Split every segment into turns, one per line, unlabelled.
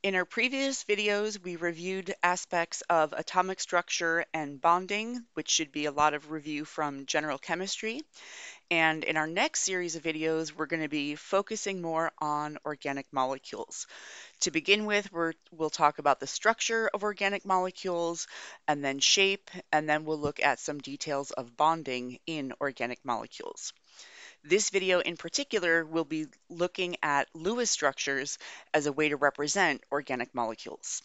In our previous videos, we reviewed aspects of atomic structure and bonding, which should be a lot of review from general chemistry. And in our next series of videos, we're going to be focusing more on organic molecules. To begin with, we'll talk about the structure of organic molecules, and then shape, and then we'll look at some details of bonding in organic molecules. This video in particular will be looking at Lewis structures as a way to represent organic molecules.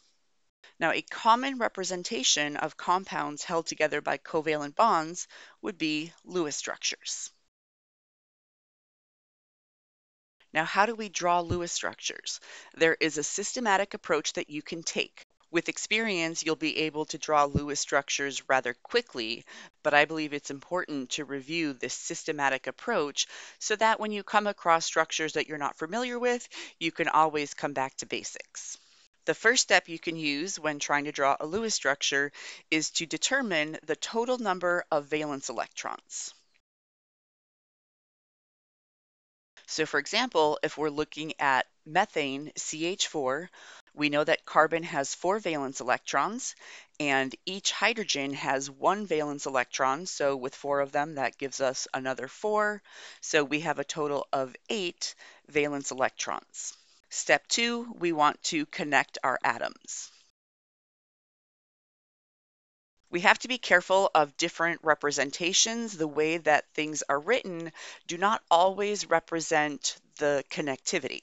Now, a common representation of compounds held together by covalent bonds would be Lewis structures. Now, how do we draw Lewis structures? There is a systematic approach that you can take. With experience, you'll be able to draw Lewis structures rather quickly, but I believe it's important to review this systematic approach so that when you come across structures that you're not familiar with, you can always come back to basics. The first step you can use when trying to draw a Lewis structure is to determine the total number of valence electrons. So for example, if we're looking at methane, CH4, we know that carbon has 4 valence electrons, and each hydrogen has 1 valence electron. So with 4 of them, that gives us another 4. So we have a total of 8 valence electrons. Step 2, we want to connect our atoms. We have to be careful of different representations. The way that things are written do not always represent the connectivity.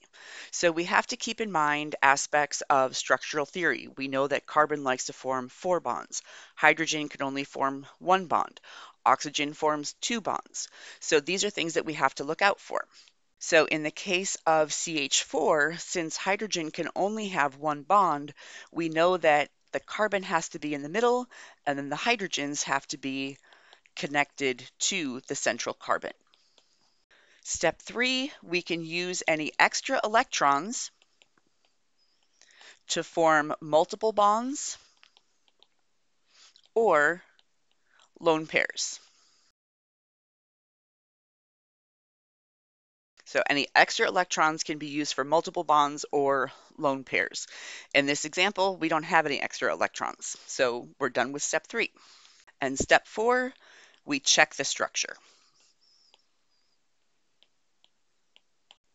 So we have to keep in mind aspects of structural theory. We know that carbon likes to form 4 bonds. Hydrogen can only form 1 bond. Oxygen forms 2 bonds. So these are things that we have to look out for. So in the case of CH4, since hydrogen can only have 1 bond, we know that the carbon has to be in the middle, and then the hydrogens have to be connected to the central carbon. Step 3, we can use any extra electrons to form multiple bonds or lone pairs. So any extra electrons can be used for multiple bonds or lone pairs. In this example, we don't have any extra electrons, so we're done with step 3. And step 4, we check the structure.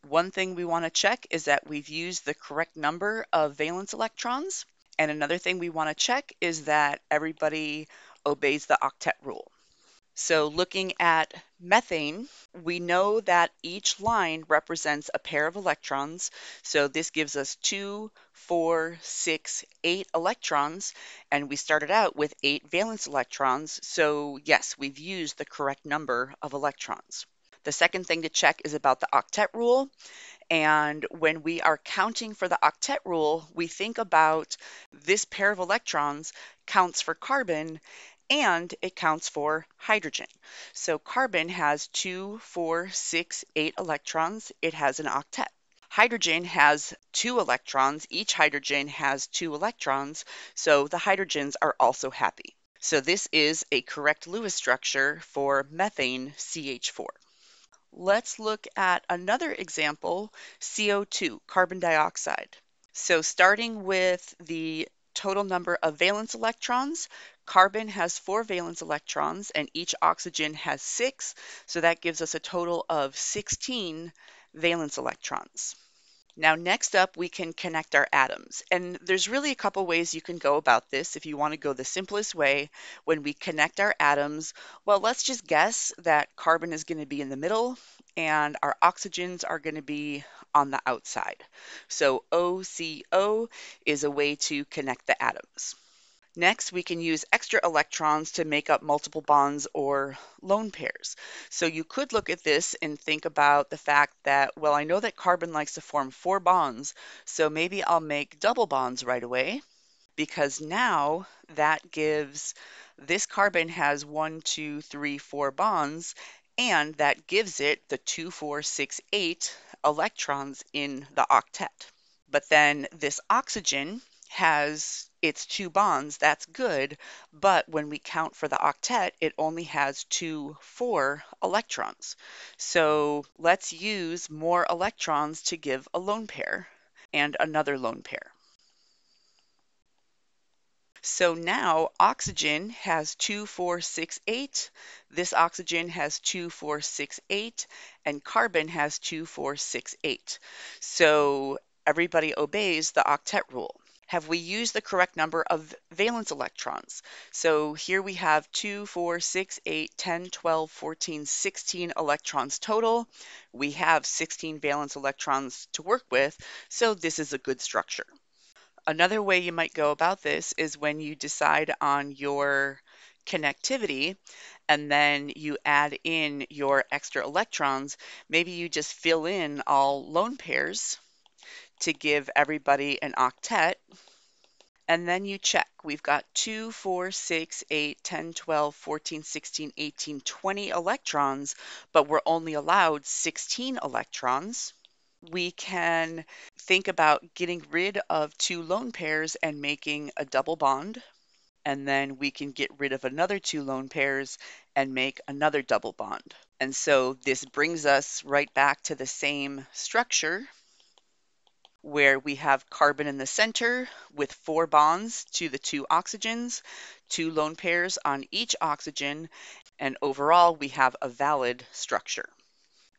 One thing we want to check is that we've used the correct number of valence electrons. And another thing we want to check is that everybody obeys the octet rule. So looking at methane, we know that each line represents a pair of electrons. So this gives us 2, 4, 6, 8 electrons. And we started out with 8 valence electrons. So yes, we've used the correct number of electrons. The second thing to check is about the octet rule. And when we are counting for the octet rule, we think about this pair of electrons counts for carbon and it counts for hydrogen. So carbon has 2, 4, 6, 8 electrons. It has an octet. Hydrogen has 2 electrons. Each hydrogen has 2 electrons. So the hydrogens are also happy. So this is a correct Lewis structure for methane CH4. Let's look at another example, CO2, carbon dioxide. So starting with the total number of valence electrons, carbon has 4 valence electrons and each oxygen has 6, so that gives us a total of 16 valence electrons. Now next up we can connect our atoms, and there's really a couple ways you can go about this. If you want to go the simplest way, when we connect our atoms, well, let's just guess that carbon is going to be in the middle and our oxygens are going to be on the outside. So OCO is a way to connect the atoms. Next, we can use extra electrons to make up multiple bonds or lone pairs. So you could look at this and think about the fact that, well, I know that carbon likes to form 4 bonds, so maybe I'll make double bonds right away, because now that gives this carbon has 1, 2, 3, 4 bonds, and that gives it the 2, 4, 6, 8 electrons in the octet. But then this oxygen has its 2 bonds, that's good, but when we count for the octet, it only has 2, 4 electrons. So let's use more electrons to give a lone pair and another lone pair. So now oxygen has 2, 4, 6, 8. This oxygen has 2, 4, 6, 8, and carbon has 2, 4, 6, 8. So everybody obeys the octet rule. Have we used the correct number of valence electrons? So here we have 2, 4, 6, 8, 10, 12, 14, 16 electrons total. We have 16 valence electrons to work with, so this is a good structure. Another way you might go about this is when you decide on your connectivity and then you add in your extra electrons, maybe you just fill in all lone pairs to give everybody an octet, and then you check. We've got 2, 4, 6, 8, 10, 12, 14, 16, 18, 20 electrons, but we're only allowed 16 electrons. We can think about getting rid of 2 lone pairs and making a double bond. And then we can get rid of another 2 lone pairs and make another double bond. And so this brings us right back to the same structure where we have carbon in the center with 4 bonds to the 2 oxygens, 2 lone pairs on each oxygen, and overall we have a valid structure.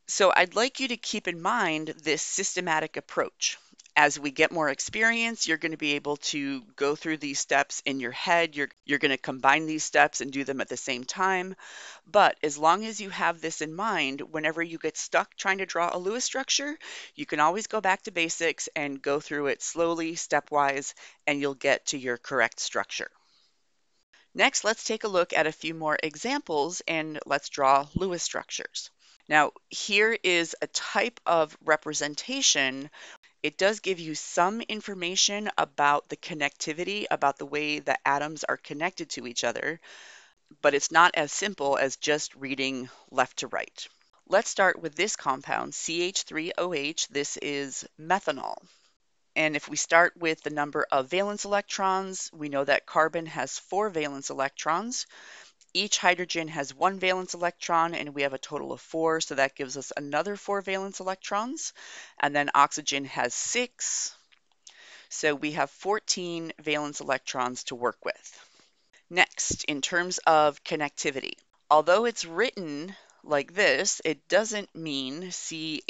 So I'd like you to keep in mind this systematic approach. As we get more experience, you're going to be able to go through these steps in your head. You're going to combine these steps and do them at the same time. But as long as you have this in mind, whenever you get stuck trying to draw a Lewis structure, you can always go back to basics and go through it slowly, stepwise, and you'll get to your correct structure. Next, let's take a look at a few more examples and let's draw Lewis structures. Now, here is a type of representation. It does give you some information about the connectivity, about the way the atoms are connected to each other, but it's not as simple as just reading left to right. Let's start with this compound, CH3OH. This is methanol. And if we start with the number of valence electrons, we know that carbon has 4 valence electrons. Each hydrogen has 1 valence electron, and we have a total of 4, so that gives us another 4 valence electrons. And then oxygen has 6, so we have 14 valence electrons to work with. Next, in terms of connectivity, although it's written like this, it doesn't mean CHHHOH.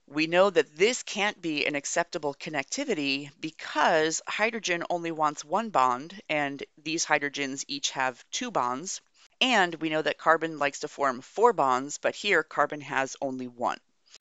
We know that this can't be an acceptable connectivity because hydrogen only wants 1 bond, and these hydrogens each have 2 bonds. And we know that carbon likes to form 4 bonds, but here carbon has only 1.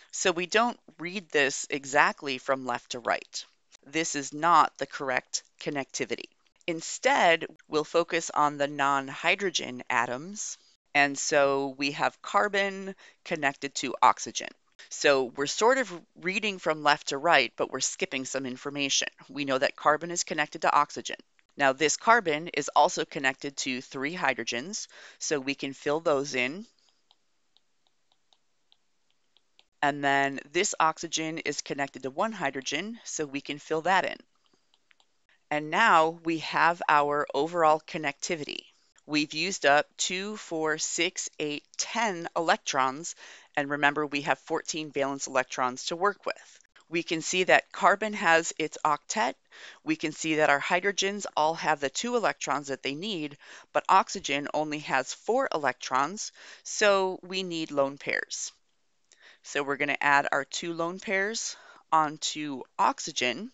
So we don't read this exactly from left to right. This is not the correct connectivity. Instead, we'll focus on the non-hydrogen atoms. And so we have carbon connected to oxygen. So we're sort of reading from left to right, but we're skipping some information. We know that carbon is connected to oxygen. Now this carbon is also connected to 3 hydrogens, so we can fill those in. And then this oxygen is connected to 1 hydrogen, so we can fill that in. And now we have our overall connectivity. We've used up 2, 4, 6, 8, 10 electrons, and remember we have 14 valence electrons to work with. We can see that carbon has its octet. We can see that our hydrogens all have the 2 electrons that they need, but oxygen only has 4 electrons, so we need lone pairs. So we're going to add our 2 lone pairs onto oxygen.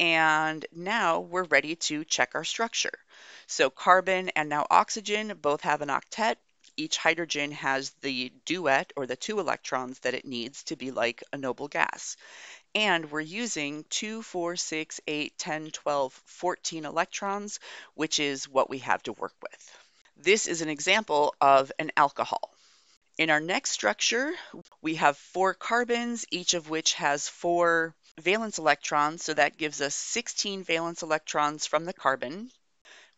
And now we're ready to check our structure. So carbon and now oxygen both have an octet. Each hydrogen has the duet, or the 2 electrons that it needs to be like a noble gas. And we're using 2, 4, 6, 8, 10, 12, 14 electrons, which is what we have to work with. This is an example of an alcohol. In our next structure, we have 4 carbons, each of which has 4 valence electrons, so that gives us 16 valence electrons from the carbon.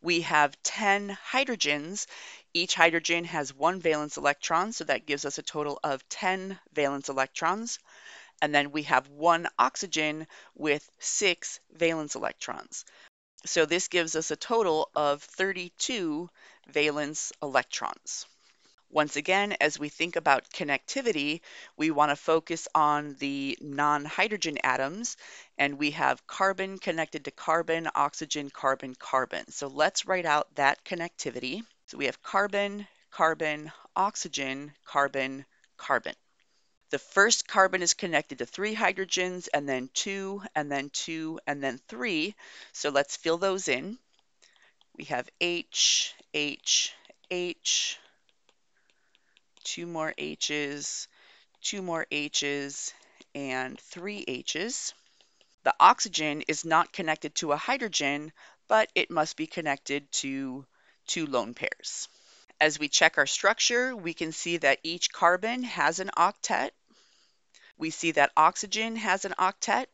We have 10 hydrogens. Each hydrogen has 1 valence electron, so that gives us a total of 10 valence electrons. And then we have 1 oxygen with 6 valence electrons. So this gives us a total of 32 valence electrons. Once again, as we think about connectivity, we want to focus on the non-hydrogen atoms, and we have carbon connected to carbon, oxygen, carbon, carbon. So let's write out that connectivity. So we have carbon, carbon, oxygen, carbon, carbon. The first carbon is connected to 3 hydrogens, and then 2, and then 2, and then 3. So let's fill those in. We have H, H, H, 2 more H's, 2 more H's, and 3 H's. The oxygen is not connected to a hydrogen, but it must be connected to 2 lone pairs. As we check our structure, we can see that each carbon has an octet. We see that oxygen has an octet,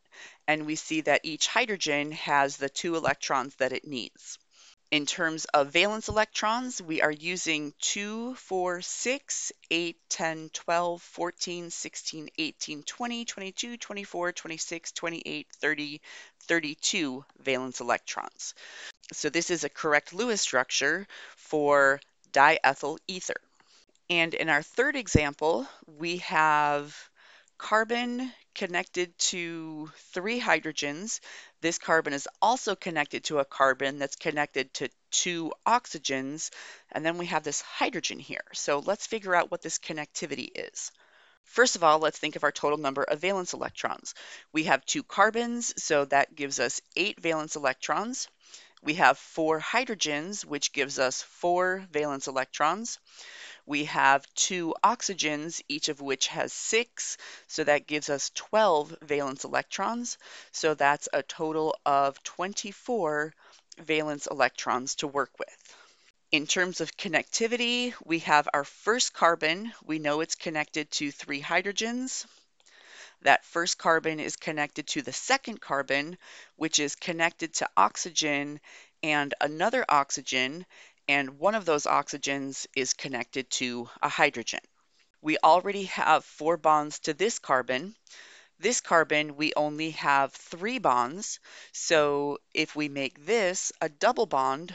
and we see that each hydrogen has the 2 electrons that it needs. In terms of valence electrons, we are using 2, 4, 6, 8, 10, 12, 14, 16, 18, 20, 22, 24, 26, 28, 30, 32 valence electrons. So this is a correct Lewis structure for diethyl ether. And in our third example, we have carbon connected to 3 hydrogens. This carbon is also connected to a carbon that's connected to 2 oxygens, and then we have this hydrogen here. So let's figure out what this connectivity is. First of all, let's think of our total number of valence electrons. We have 2 carbons, so that gives us 8 valence electrons. We have 4 hydrogens, which gives us 4 valence electrons. We have 2 oxygens, each of which has 6, so that gives us 12 valence electrons. So that's a total of 24 valence electrons to work with. In terms of connectivity, we have our first carbon. We know it's connected to 3 hydrogens. That first carbon is connected to the second carbon, which is connected to oxygen and another oxygen, and one of those oxygens is connected to a hydrogen. We already have 4 bonds to this carbon. This carbon, we only have 3 bonds, so if we make this a double bond,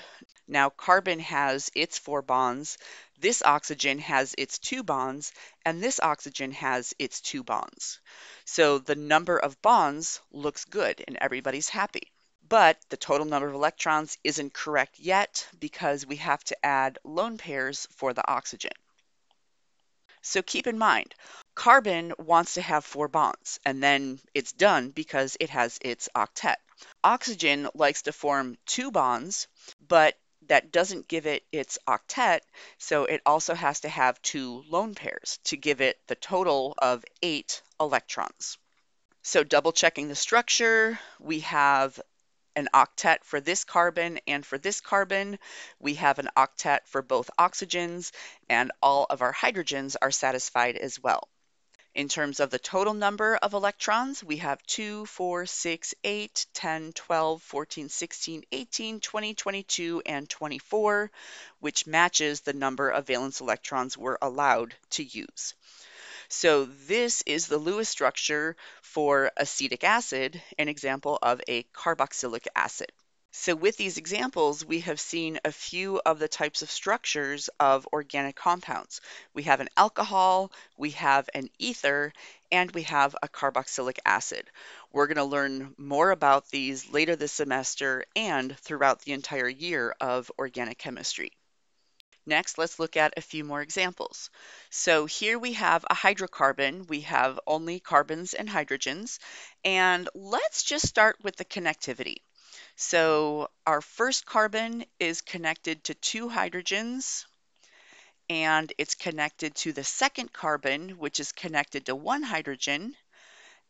now carbon has its 4 bonds, this oxygen has its 2 bonds, and this oxygen has its 2 bonds. So the number of bonds looks good and everybody's happy. But the total number of electrons isn't correct yet because we have to add lone pairs for the oxygen. So keep in mind, carbon wants to have 4 bonds, and then it's done because it has its octet. Oxygen likes to form 2 bonds, but that doesn't give it its octet, so it also has to have 2 lone pairs to give it the total of 8 electrons. So double checking the structure, we have an octet for this carbon and for this carbon. We have an octet for both oxygens, and all of our hydrogens are satisfied as well. In terms of the total number of electrons, we have 2, 4, 6, 8, 10, 12, 14, 16, 18, 20, 22, and 24, which matches the number of valence electrons we're allowed to use. So this is the Lewis structure for acetic acid, an example of a carboxylic acid. So with these examples, we have seen a few of the types of structures of organic compounds. We have an alcohol, we have an ether, and we have a carboxylic acid. We're going to learn more about these later this semester and throughout the entire year of organic chemistry. Next, let's look at a few more examples. So here we have a hydrocarbon. We have only carbons and hydrogens. And let's just start with the connectivity. So our first carbon is connected to 2 hydrogens, and it's connected to the second carbon, which is connected to 1 hydrogen,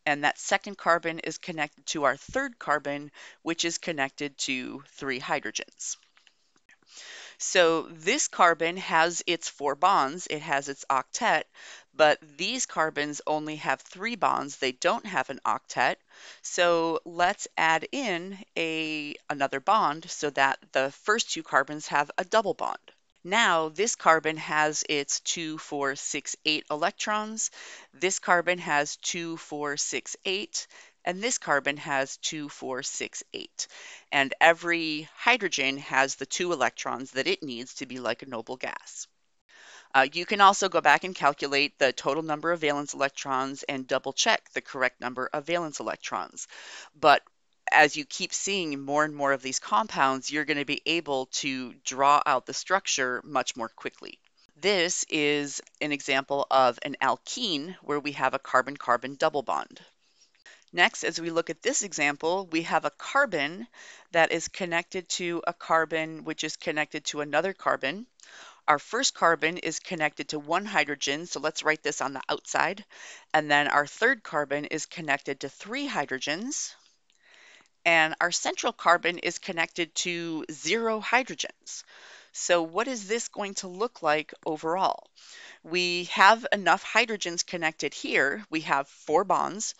and that second carbon is connected to our third carbon, which is connected to 3 hydrogens. So this carbon has its 4 bonds, it has its octet, but these carbons only have 3 bonds, they don't have an octet. So let's add in another bond so that the first 2 carbons have a double bond. Now this carbon has its 2, 4, 6, 8 electrons, this carbon has 2, 4, 6, 8, and this carbon has 2, 4, 6, 8. And every hydrogen has the 2 electrons that it needs to be like a noble gas. You can also go back and calculate the total number of valence electrons and double check the correct number of valence electrons. But as you keep seeing more and more of these compounds, you're going to be able to draw out the structure much more quickly. This is an example of an alkene where we have a carbon-carbon double bond. Next, as we look at this example, we have a carbon that is connected to a carbon which is connected to another carbon. Our first carbon is connected to one hydrogen, so let's write this on the outside. And then our third carbon is connected to 3 hydrogens. And our central carbon is connected to 0 hydrogens. So what is this going to look like overall? We have enough hydrogens connected here. We have 4 bonds.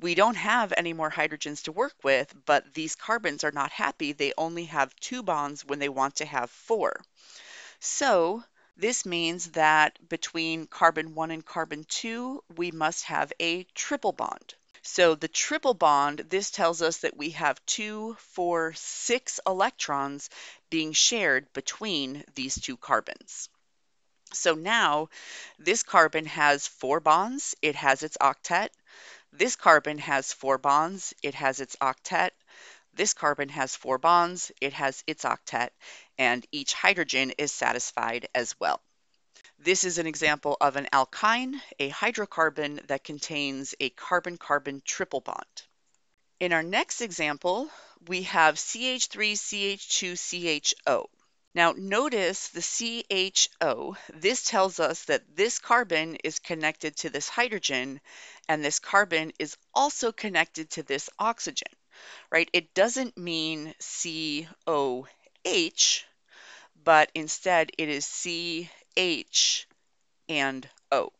We don't have any more hydrogens to work with, but these carbons are not happy. They only have 2 bonds when they want to have 4. So this means that between carbon 1 and carbon 2, we must have a triple bond. So the triple bond, this tells us that we have 2, 4, 6 electrons being shared between these 2 carbons. So now this carbon has 4 bonds, it has its octet. This carbon has 4 bonds, it has its octet. This carbon has 4 bonds, it has its octet, and each hydrogen is satisfied as well. This is an example of an alkyne, a hydrocarbon that contains a carbon-carbon triple bond. In our next example, we have CH3CH2CHO. Now notice the CHO, this tells us that this carbon is connected to this hydrogen, and this carbon is also connected to this oxygen, right? It doesn't mean COH, but instead it is CH and O.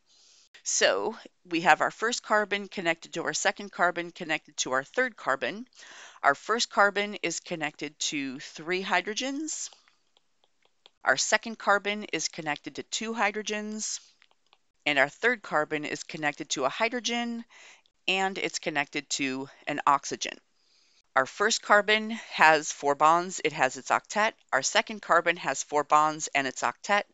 So we have our first carbon connected to our second carbon connected to our third carbon. Our first carbon is connected to 3 hydrogens. Our second carbon is connected to 2 hydrogens. And our third carbon is connected to a hydrogen, and it's connected to an oxygen. Our first carbon has 4 bonds, it has its octet. Our second carbon has 4 bonds and its octet.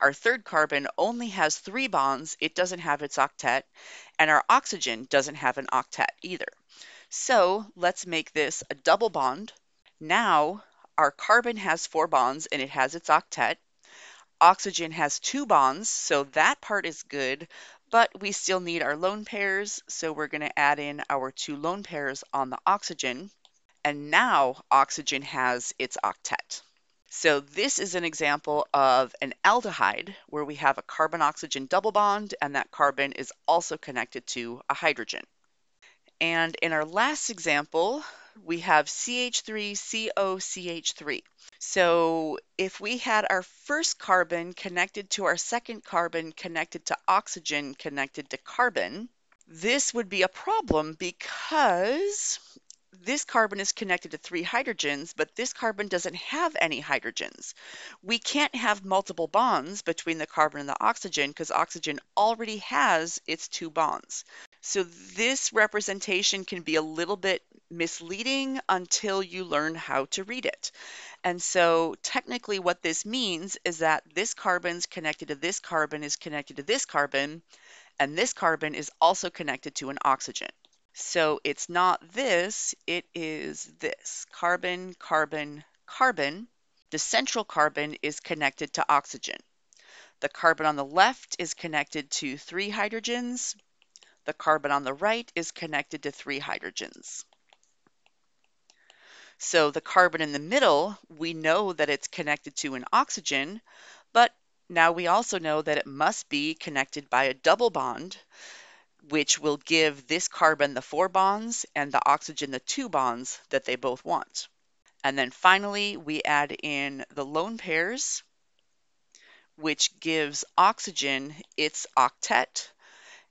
Our third carbon only has 3 bonds, it doesn't have its octet. And our oxygen doesn't have an octet either. So let's make this a double bond. Now our carbon has 4 bonds and it has its octet. Oxygen has 2 bonds, so that part is good, but we still need our lone pairs, so we're going to add in our 2 lone pairs on the oxygen. And now oxygen has its octet. So this is an example of an aldehyde where we have a carbon-oxygen double bond, and that carbon is also connected to a hydrogen. And in our last example, we have CH3COCH3. So if we had our first carbon connected to our second carbon connected to oxygen connected to carbon, this would be a problem because this carbon is connected to 3 hydrogens, but this carbon doesn't have any hydrogens. We can't have multiple bonds between the carbon and the oxygen because oxygen already has its 2 bonds. So this representation can be a little bit misleading until you learn how to read it. And so technically what this means is that this carbon's connected to this carbon is connected to this carbon, and this carbon is also connected to an oxygen. So it's not this, it is this. Carbon, carbon, carbon. The central carbon is connected to oxygen. The carbon on the left is connected to 3 hydrogens. The carbon on the right is connected to 3 hydrogens. So the carbon in the middle, we know that it's connected to an oxygen, but now we also know that it must be connected by a double bond, which will give this carbon the 4 bonds and the oxygen the 2 bonds that they both want. And then finally, we add in the lone pairs, which gives oxygen its octet,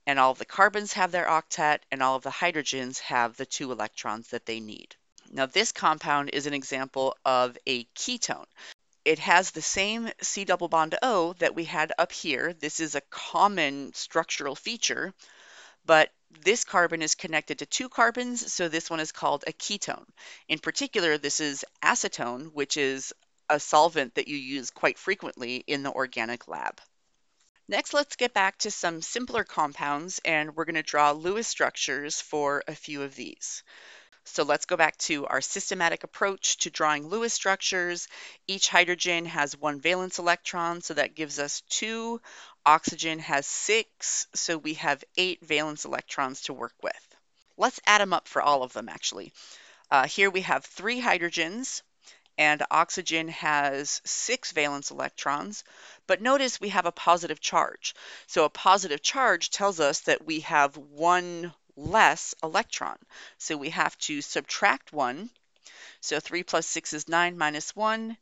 and all of the carbons have their octet, and all of the hydrogens have the 2 electrons that they need. Now this compound is an example of a ketone. It has the same C double bond O that we had up here. This is a common structural feature, but this carbon is connected to 2 carbons, so this one is called a ketone. In particular, this is acetone, which is a solvent that you use quite frequently in the organic lab. Next, let's get back to some simpler compounds, and we're going to draw Lewis structures for a few of these. So let's go back to our systematic approach to drawing Lewis structures. Each hydrogen has 1 valence electron, so that gives us 2. Oxygen has 6, so we have 8 valence electrons to work with. Let's add them up for all of them, actually. Here we have 3 hydrogens, and oxygen has 6 valence electrons, but notice we have a positive charge. So a positive charge tells us that we have 1 less electron. So we have to subtract 1. So 3 plus 6 is 9 minus 1.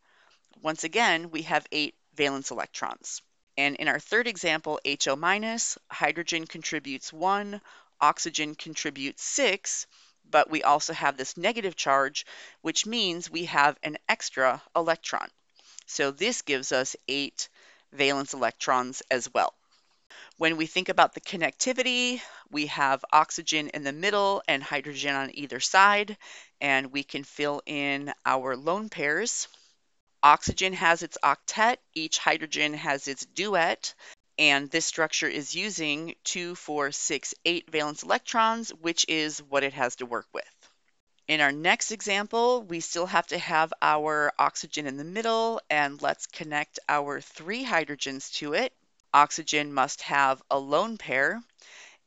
Once again, we have 8 valence electrons. And in our third example, HO-, hydrogen contributes 1, oxygen contributes 6, but we also have this negative charge, which means we have an extra electron. So this gives us 8 valence electrons as well. When we think about the connectivity, we have oxygen in the middle and hydrogen on either side, and we can fill in our lone pairs. Oxygen has its octet, each hydrogen has its duet, and this structure is using 2, 4, 6, 8 valence electrons, which is what it has to work with. In our next example, we still have to have our oxygen in the middle, and let's connect our 3 hydrogens to it. Oxygen must have a lone pair,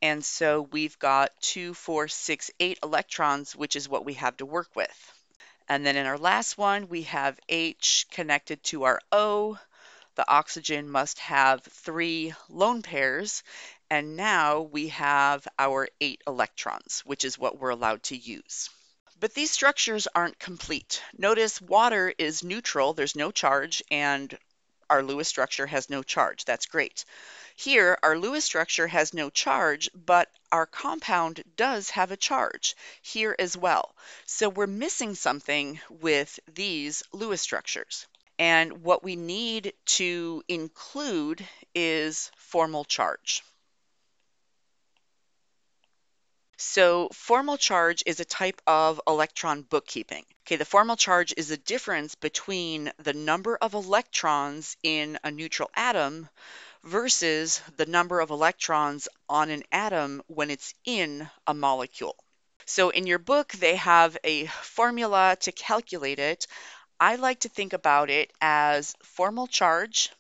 and so we've got 2, 4, 6, 8 electrons, which is what we have to work with. And then in our last one, we have H connected to our O. The oxygen must have 3 lone pairs, and now we have our 8 electrons, which is what we're allowed to use. But these structures aren't complete. Notice water is neutral, there's no charge, and our Lewis structure has no charge. That's great. Here, our Lewis structure has no charge, but our compound does have a charge here as well. So we're missing something with these Lewis structures. And what we need to include is formal charge. So formal charge is a type of electron bookkeeping. Okay, the formal charge is the difference between the number of electrons in a neutral atom versus the number of electrons on an atom when it's in a molecule. So in your book, they have a formula to calculate it. I like to think about it as formal charge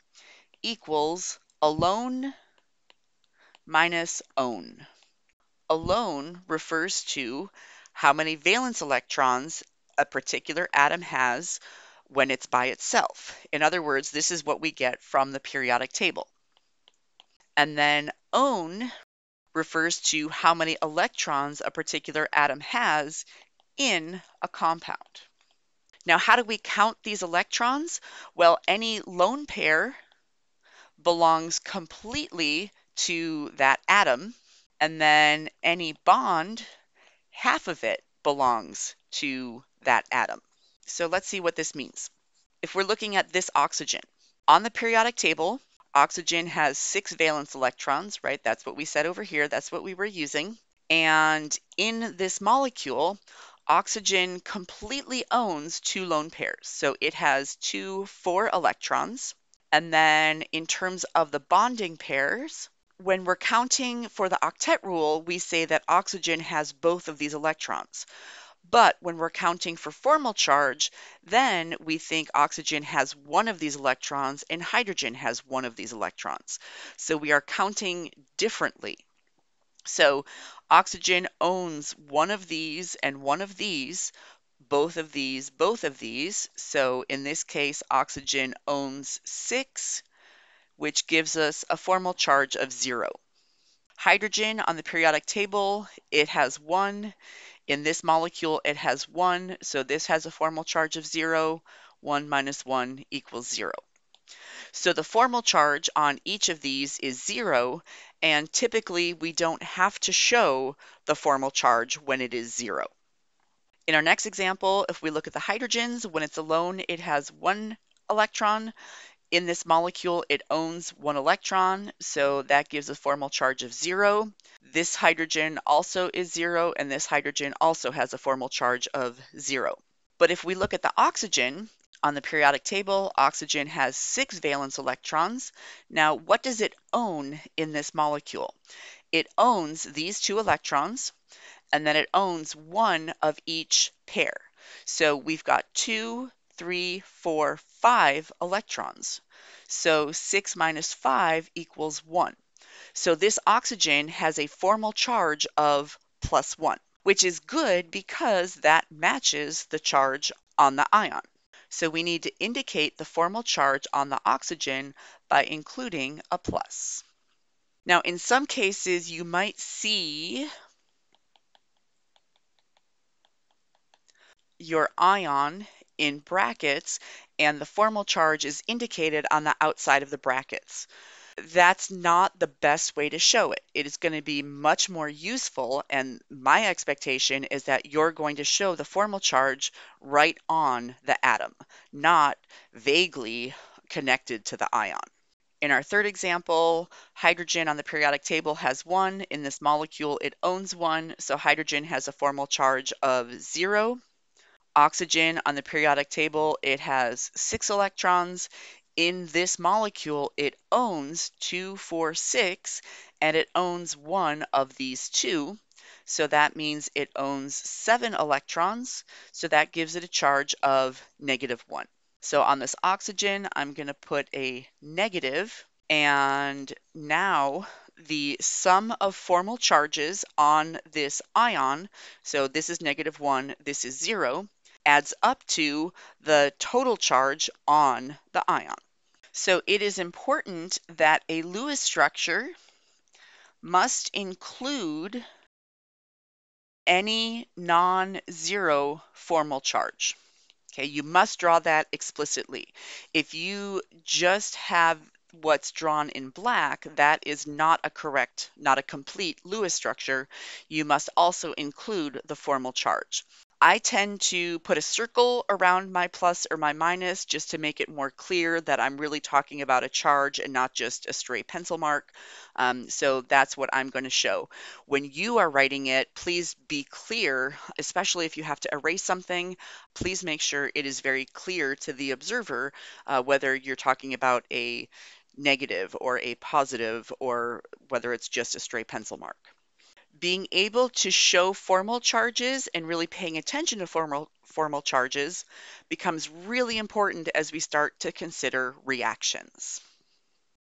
equals alone minus own. Alone refers to how many valence electrons a particular atom has when it's by itself. In other words, this is what we get from the periodic table. And then own refers to how many electrons a particular atom has in a compound. Now, how do we count these electrons? Well, any lone pair belongs completely to that atom, and then any bond, half of it belongs to that atom. So let's see what this means. If we're looking at this oxygen, on the periodic table, oxygen has 6 valence electrons, right? That's what we said over here. That's what we were using. And in this molecule, oxygen completely owns 2 lone pairs. So it has 2 4 electrons. And then in terms of the bonding pairs, when we're counting for the octet rule, we say that oxygen has both of these electrons. But when we're counting for formal charge, then we think oxygen has 1 of these electrons and hydrogen has 1 of these electrons. So we are counting differently. So oxygen owns 1 of these and 1 of these, both of these, both of these. So in this case, oxygen owns 6, which gives us a formal charge of 0. Hydrogen on the periodic table, it has 1. In this molecule, it has 1, so this has a formal charge of 0. 1 minus 1 equals 0. So the formal charge on each of these is 0, and typically we don't have to show the formal charge when it is 0. In our next example, if we look at the hydrogens, when it's alone, it has 1 electron. In this molecule, it owns 1 electron, so that gives a formal charge of 0. This hydrogen also is 0, and this hydrogen also has a formal charge of 0. But if we look at the oxygen, On the periodic table, oxygen has 6 valence electrons. Now, what does it own in this molecule? It owns these 2 electrons, and then it owns 1 of each pair. So we've got 2, 3, 4, 5 electrons. So 6 minus 5 equals 1. So this oxygen has a formal charge of +1, which is good because that matches the charge on the ion. So we need to indicate the formal charge on the oxygen by including a plus. Now, in some cases, you might see your ion in brackets and the formal charge is indicated on the outside of the brackets. That's not the best way to show it. It is going to be much more useful, and my expectation is that you're going to show the formal charge right on the atom, not vaguely connected to the ion. In our third example, hydrogen on the periodic table has 1. In this molecule, it owns 1, so hydrogen has a formal charge of 0. Oxygen on the periodic table, it has 6 electrons. In this molecule, it owns 2, 4, 6, and it owns 1 of these 2. So that means it owns 7 electrons. So that gives it a charge of -1. So on this oxygen, I'm going to put a negative. And now the sum of formal charges on this ion, so this is -1, this is 0, adds up to the total charge on the ion. So it is important that a Lewis structure must include any non-zero formal charge. Okay, you must draw that explicitly. If you just have what's drawn in black, that is not a correct, not a complete Lewis structure. You must also include the formal charge. I tend to put a circle around my plus or my minus just to make it more clear that I'm really talking about a charge and not just a stray pencil mark. So that's what I'm going to show. When you are writing it, please be clear, especially if you have to erase something. Please make sure it is very clear to the observer whether you're talking about a negative or a positive or whether it's just a stray pencil mark. Being able to show formal charges and really paying attention to formal charges becomes really important as we start to consider reactions.